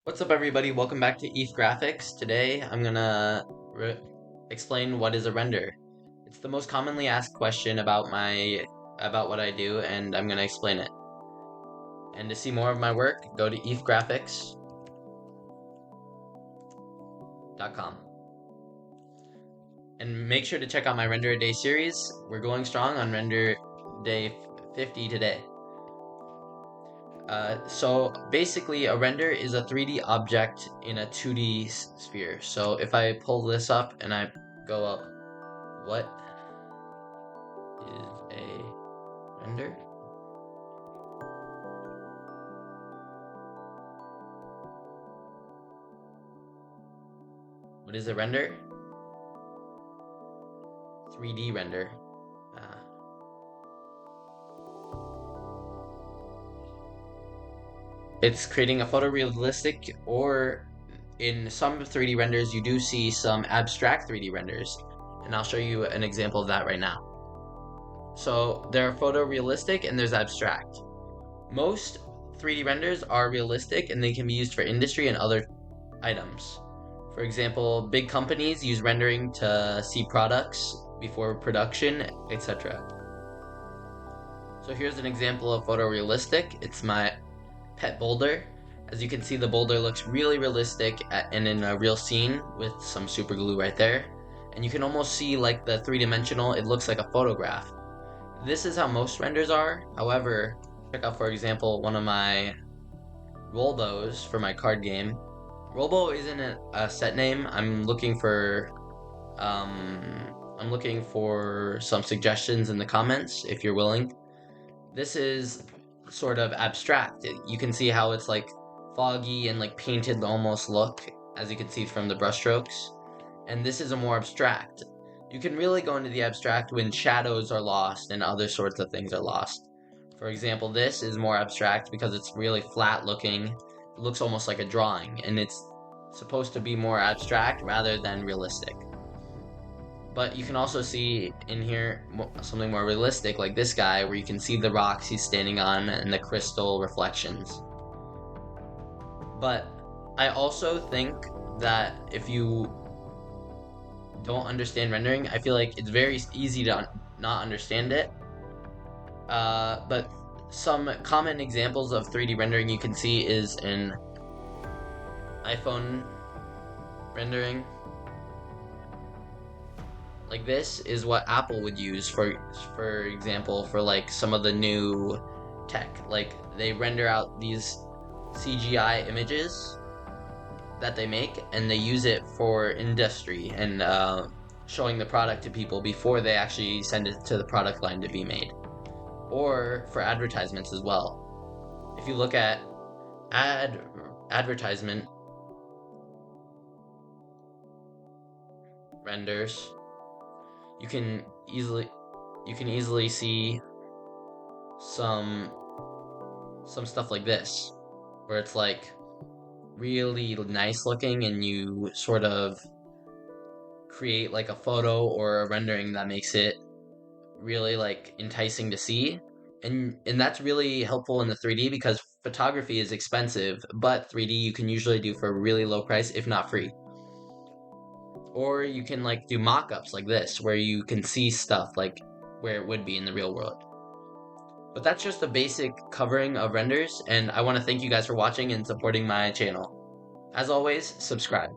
What's up, everybody? Welcome back to ETH Graphics. Today, I'm gonna explain what is a render. It's the most commonly asked question about what I do, and I'm gonna explain it. And to see more of my work, go to ethgraphics.com. And make sure to check out my Render a Day series. We're going strong on Render Day 50 today. So basically, a render is a 3D object in a 2D sphere. So if I pull this up and I go up, what is a render? What is a render? 3D render. Uh, it's creating a photorealistic, or in some 3D renders, you do see some abstract 3D renders. And I'll show you an example of that right now. So there are photorealistic and there's abstract. Most 3D renders are realistic and they can be used for industry and other items. For example, big companies use rendering to see products before production, etc. So here's an example of photorealistic. It's my pet boulder. As you can see, the boulder looks really realistic and in a real scene with some super glue right there. And you can almost see like the three-dimensional, it looks like a photograph. This is how most renders are. However, check out, for example, one of my Rollbows for my card game. Rollbow isn't a set name. I'm looking for some suggestions in the comments if you're willing. This is sort of abstract. You can see how it's like foggy and like painted almost look, as you can see from the brushstrokes. And this is a more abstract. You can really go into the abstract when shadows are lost and other sorts of things are lost. For example, this is more abstract because it's really flat looking. It looks almost like a drawing, and it's supposed to be more abstract rather than realistic. But you can also see in here something more realistic, like this guy, where you can see the rocks he's standing on and the crystal reflections. But I also think that if you don't understand rendering, I feel like it's very easy to not understand it. But some common examples of 3D rendering you can see is in iPhone rendering. Like this is what Apple would use for example, for like some of the new tech. Like they render out these CGI images that they make and they use it for industry and showing the product to people before they actually send it to the product line to be made. Or for advertisements as well. If you look at advertisement renders, you can easily see some stuff like this, where it's like really nice looking and you sort of create like a photo or a rendering that makes it really like enticing to see. And that's really helpful in the 3D because photography is expensive, but 3D you can usually do for a really low price, if not free. Or you can like do mock-ups like this, where you can see stuff like where it would be in the real world. But that's just a basic covering of renders, and I want to thank you guys for watching and supporting my channel. As always, subscribe.